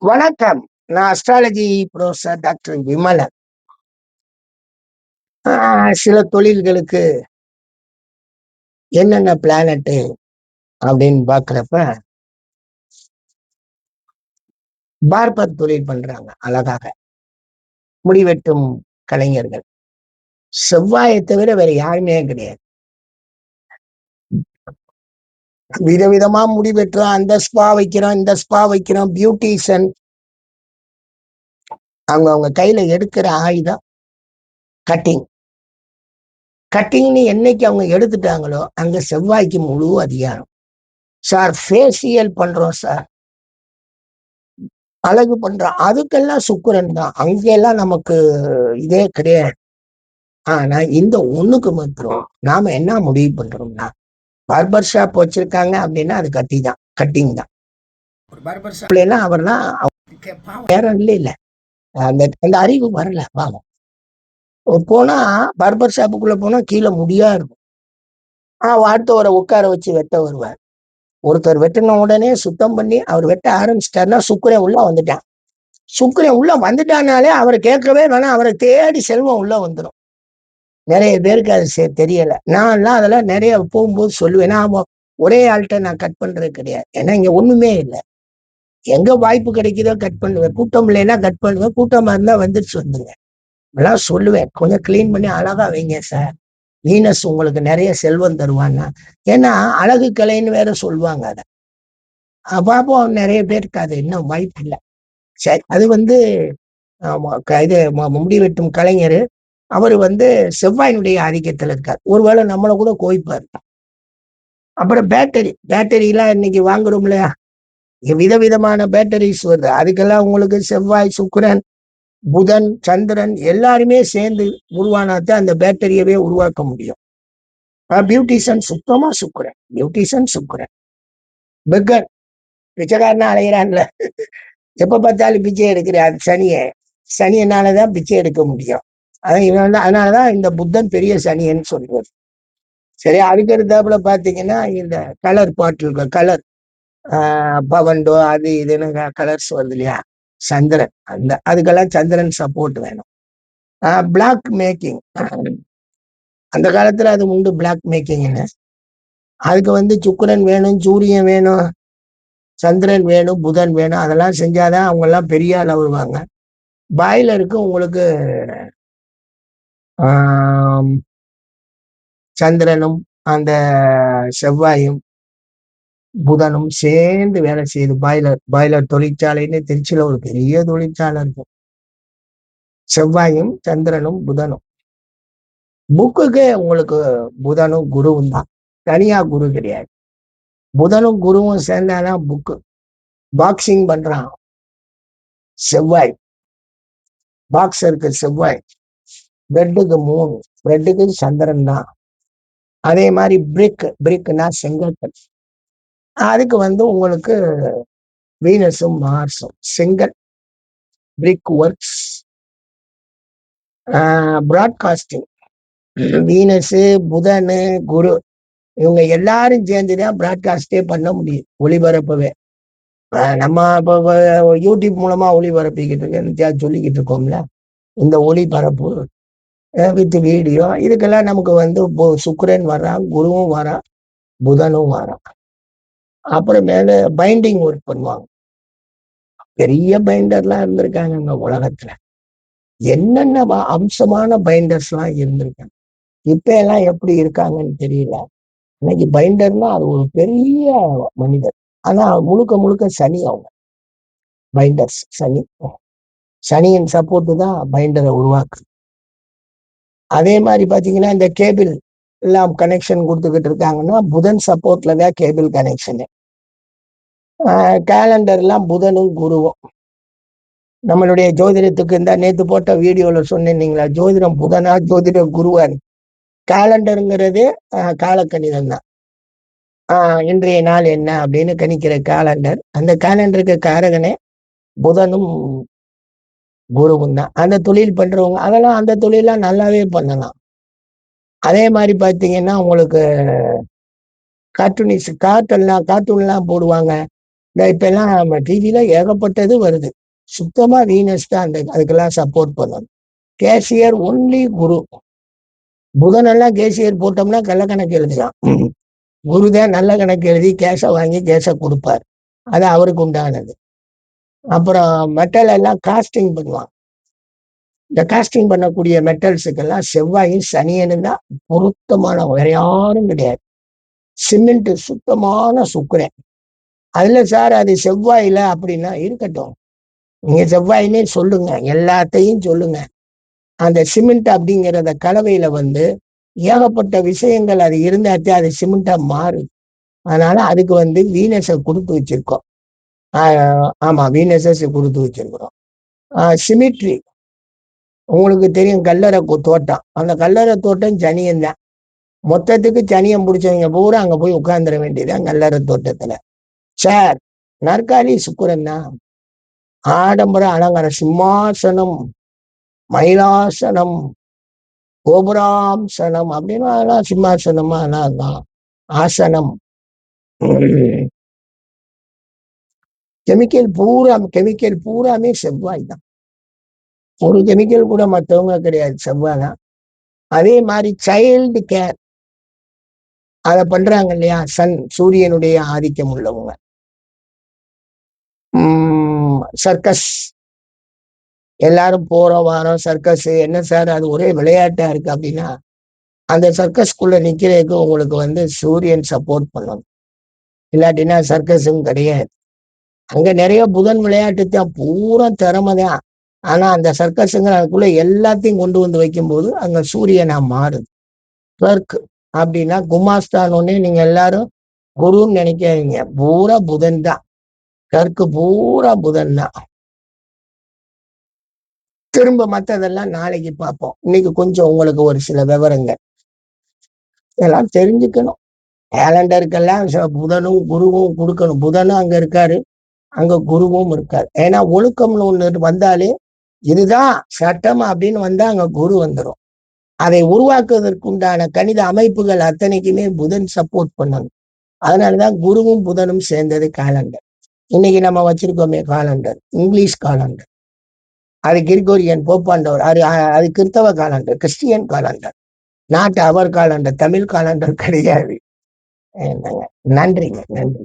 வணக்கம். நான் astrology professor doctor Vimalan. சில தொழில்களுக்கு என்னென்ன பிளானட்டு அப்படின்னு பார்க்குறப்ப, பார்பர் தொழில் பண்றாங்க அழகாக. முடிவெட்டும் கலைஞர்கள். செவ்வாயை தவிர வேற யாருமே கிடையாது. விதவிதமா முடி வெட்டுறோம், அந்த ஸ்பா வைக்கிறோம், இந்த ஸ்பா வைக்கிறோம். பியூட்டிஷியன் அவங்க கையில எடுக்கிற ஆயுதம் கட்டிங். கட்டிங்னு என்னைக்கு அவங்க எடுத்துட்டாங்களோ அங்க செவ்வாய்க்கு முழு அதிகாரம். சார் ஃபேஷியல் பண்றோம் சார், அழகு பண்றோம், அதுக்கெல்லாம் சுக்கிரன் தான். அங்கெல்லாம் நமக்கு இதே கிடையாது. ஆனா இந்த ஒண்ணுக்கு மாத்திரம் நாம என்ன முடிவு பண்றோம்னா, பார்பர் ஷாப் வச்சிருக்காங்க அப்படின்னா அது கட்டிங் தான். பார்பர் ஷாப்ல எல்லாம் அவர்லாம் வேற இல்ல அந்த அந்த அறிவு வரல. பாவம் போனா பார்பர் ஷாப்புக்குள்ள போனா கீழே முடியா இருக்கும். அடுத்தவரை உட்கார வச்சு வெட்ட வருவார். ஒருத்தர் வெட்டின உடனே சுத்தம் பண்ணி அவர் வெட்ட ஆரம்பிச்சிட்டாருன்னா சுக்கிரன் உள்ள வந்துட்டான். சுக்கிரன் உள்ள வந்துட்டானாலே அவரை கேட்கவே வேணாம், அவரை தேடி செல்வம் உள்ள வந்துடும். நிறைய பேருக்கு அது தெரியல. நான்லாம் அதெல்லாம் நிறைய போகும்போது சொல்லுவேன். ஒரே ஆள்கிட்ட நான் கட் பண்றது கிடையாது. ஏன்னா இங்க ஒண்ணுமே இல்லை. எங்க வாய்ப்பு கிடைக்குதோ கட் பண்ணுவேன். கூட்டம் இல்லைன்னா கட் பண்ணுவேன். கூட்டமா இருந்தா வந்துருச்சு வந்துருங்க. எல்லாம் சொல்லுவேன், கொஞ்சம் கிளீன் பண்ணி அழகா வைங்க சார், வீனஸ் உங்களுக்கு நிறைய செல்வம் தருவான்னா. ஏன்னா அழகு கலைன்னு வேற சொல்லுவாங்க. அதை பார்ப்போம். நிறைய பேருக்கு அது இன்னும் வாய்ப்பு இல்லை. சரி, அது இது முடி வெட்டும் கலைஞர் அவர் செவ்வாயினுடைய ஆதிக்கத்துல இருக்கார். ஒருவேளை நம்மளை கூட கோய்ப்பார். அப்புறம் பேட்டரிலாம் இன்னைக்கு வாங்குறோம் இல்லையா, விதவிதமான பேட்டரிஸ் வருது. அதுக்கெல்லாம் உங்களுக்கு செவ்வாய், சுக்கிரன், புதன், சந்திரன் எல்லாருமே சேர்ந்து உருவானாத்தான் அந்த பேட்டரியவே உருவாக்க முடியும். பியூட்டிஷியன் சுத்தமா சுக்கிரன், பியூட்டிஷியன் சுக்கிரன். பெக்கர் பிச்சைக்காரனா அலைகிறான்ல, எப்ப பார்த்தாலும் பிச்சை எடுக்கிற அது சனியனாலதான் பிச்சை எடுக்க முடியும். அதனாலதான் இந்த புத்தன் பெரிய சனியன்னு சொல்றது. சரி, அதுக்கு அடுத்தாப்புல பாத்தீங்கன்னா இந்த கலர் பாட்டில், கலர் பவண்டோ அது இதுன்னு கலர்ஸ் வருது இல்லையா, சந்திரன். அதுக்கெல்லாம் சந்திரன் சப்போர்ட் வேணும். பிளாக் மேக்கிங், அந்த காலத்துல அது உண்டு பிளாக் மேக்கிங்னு. அதுக்கு சுக்கிரன் வேணும், சூரியன் வேணும், சந்திரன் வேணும், புதன் வேணும். அதெல்லாம் செஞ்சாதான் அவங்க எல்லாம் பெரிய ஆள வருவாங்க. பாய்லருக்கு உங்களுக்கு சந்திரனும் அந்த செவ்வாயும் புதனும் சேர்ந்து வேலை செய்யுது. பாய்லர் தொழிற்சாலைன்னு திருச்சியில ஒரு பெரிய தொழிற்சாலை இருக்கும். செவ்வாயும் சந்திரனும் புதனும். புக்குக்கு உங்களுக்கு புதனும் குருவும் தான், தனியா குரு கிடையாது. புதனும் குருவும் சேர்ந்தாதான் புக்கு. பாக்ஸிங் பண்றான் செவ்வாய், பாக்ஸருக்கு செவ்வாய். பிரெட்டுக்கு 3, பிரெட்டுக்கு சந்திரன் தான். அதே மாதிரி பிரிக்னா செங்கற்கள், அதுக்கு உங்களுக்கு வீனஸும் மார்ஸும். செங்கல் பிரிக் ஒர்க்ஸ். பிராட்காஸ்டிங், வீனஸு, புதனு, குரு, இவங்க எல்லாரும் சேர்ந்துதான் பிராட்காஸ்டே பண்ண முடியும், ஒளிபரப்பவே. நம்ம இப்போ யூடியூப் மூலமா ஒளிபரப்பிக்கிட்டு இருக்கேன் சொல்லிக்கிட்டு இருக்கோம்ல, இந்த ஒளிபரப்பு வித் வீடியோ, இதுக்கெல்லாம் நமக்கு சுக்கிரன் வரான், குருவும் வரான், புதனும் வரான். அப்புறம் மேல பைண்டிங் ஒர்க் பண்ணுவாங்க. பெரிய பைண்டர்லாம் இருந்திருக்காங்க இந்த உலகத்துல. என்னென்ன அம்சமான பைண்டர்ஸ் எல்லாம் இருந்திருக்காங்க. இப்ப எல்லாம் எப்படி இருக்காங்கன்னு தெரியல. இன்னைக்கு பைண்டர்னா அது ஒரு பெரிய மனிதர். ஆனா முழுக்க சனி. அவங்க பைண்டர்ஸ் சனியின் சப்போர்ட் தான் பைண்டரை உருவாக்கு. அதே மாதிரி பாத்தீங்கன்னா இந்த கேபிள் எல்லாம் கனெக்ஷன் கொடுத்துக்கிட்டு இருக்காங்கன்னா புதன் சப்போர்ட்ல தான் கேபிள் கனெக்ஷனு. கேலண்டர் எல்லாம் புதனும் குருவும். நம்மளுடைய ஜோதிடத்துக்கு இந்த நேத்து போட்ட வீடியோல சொன்னீங்களா, ஜோதிடம் புதனா ஜோதிடம் குருவான். கேலண்டருங்கிறது காலக்கணிதம் தான். இன்றைய நாள் என்ன அப்படின்னு கணிக்கிற கேலண்டர். அந்த கேலண்டருக்கு காரகனே புதனும் குருவும் தான். அந்த தொழில் பண்றவங்க அதெல்லாம் அந்த தொழிலாம் நல்லாவே பண்ணலாம். அதே மாதிரி பாத்தீங்கன்னா உங்களுக்கு கார்ட்டூன்லாம் போடுவாங்க. இப்ப எல்லாம் நம்ம டிவில ஏகப்பட்டது வருது. சுத்தமா வீனஸ் தான் அதுக்கெல்லாம் சப்போர்ட் பண்ணணும். கேசியர் ஒன்லி குரு. புதனெல்லாம் கேசியர் போட்டோம்னா கள்ள கணக்கு எழுதலாம். குருதான் நல்ல கணக்கு எழுதி கேஷை வாங்கி கேஷை கொடுப்பார். அது அவருக்கு உண்டானது. அப்புறம் மெட்டல் எல்லாம் காஸ்டிங் பண்ணுவாங்க. இந்த காஸ்டிங் பண்ணக்கூடிய மெட்டல்ஸுக்கெல்லாம் செவ்வாயும் சனியனும் தான் பொருத்தமான, வேற யாரும் கிடையாது. சிமெண்ட் சுத்தமான சுக்கிரன். அதுல சார் அது செவ்வாயில அப்படின்னா இருக்கட்டும், நீங்க செவ்வாயினே சொல்லுங்க, எல்லாத்தையும் சொல்லுங்க. அந்த சிமெண்ட் அப்படிங்கிறத கலவையில ஏகப்பட்ட விஷயங்கள் அது இருந்தாத்தே அது சிமெண்டா மாறும். அதனால அதுக்கு வீனஸை கொடுத்து வச்சிருக்கோம். ஆமா, வீனஸை கொடுத்து வச்சிருக்கிறோம். சிமிட்ரி உங்களுக்கு தெரியும், கல்லறை தோட்டம். அந்த கல்லறை தோட்டம் சனியன் தான். மொத்தத்துக்கு சனியம் பிடிச்சவங்க பூரா அங்க போய் உட்கார்ந்துட வேண்டியதான் கல்லறை தோட்டத்துல. சார், நாற்காலி சுக்கிரன் தான். ஆடம்பர அலங்கார சிம்மாசனம், மயிலாசனம், கோபுராம்சனம் அப்படின்னு அதெல்லாம் சிம்மாசனமா அதெல்லாம் ஆசனம். கெமிக்கல் பூராமே செவ்வாய் தான். ஒரு கெமிக்கல் கூட மற்றவங்க கிடையாது, செவ்வாய் தான். அதே மாதிரி சைல்டு கேர் அதை பண்றாங்க இல்லையா, சூரியனுடைய ஆதிக்கம் உள்ளவங்க. சர்க்கஸ் எல்லாரும் போற வாரம் சர்க்கஸ் என்ன சார் அது ஒரே விளையாட்டா இருக்கு அப்படின்னா, அந்த சர்க்கஸ்குள்ள நிக்கிறதுக்கு உங்களுக்கு சூரியன் சப்போர்ட் பண்ணணும். இல்லாட்டினா சர்க்கஸும் கிடையாது. அங்க நிறைய புதன் விளையாட்டு தான், பூரா திறமை தான். ஆனா அந்த சர்க்கஸுங்கிற அதுக்குள்ள எல்லாத்தையும் கொண்டு வைக்கும்போது அங்க சூரியனா மாறுது. கிளர்க் அப்படின்னா குமாஸ்தான் ஒன்னே நீங்க எல்லாரும் குருன்னு நினைக்காதீங்க, பூரா புதன் தான். கிளர்க்கு பூரா புதன் தான். திரும்ப மற்றதெல்லாம் நாளைக்கு பார்ப்போம். இன்னைக்கு கொஞ்சம் உங்களுக்கு ஒரு சில விவரங்கள் எல்லாம் தெரிஞ்சுக்கணும். கேலண்டருக்கெல்லாம் புதனும் குருவும் கொடுக்கணும். புதனும் அங்க இருக்காரு, அங்க குருவும் இருக்காரு. ஏன்னா ஒழுக்கம்னு ஒண்ணு வந்தாலே இதுதான் சட்டம் அப்படின்னு வந்தா அங்க குரு வந்துடும். அதை உருவாக்குவதற்கு உண்டான கணித அமைப்புகள் அத்தனைக்குமே புதன் சப்போர்ட் பண்ணணும். அதனாலதான் குருவும் புதனும் சேர்ந்தது காலண்டர். இன்னைக்கு நம்ம வச்சிருக்கோமே காலண்டர், இங்கிலீஷ் காலண்டர். அது கிரிகோரியன் போப்பாண்டவர், அது கிறிஸ்தவ காலண்டர், கிறிஸ்டியன் காலண்டர். நாட்டு அவர் காலண்டர், தமிழ் காலண்டர் கிடையாது. நன்றிங்க, நன்றி.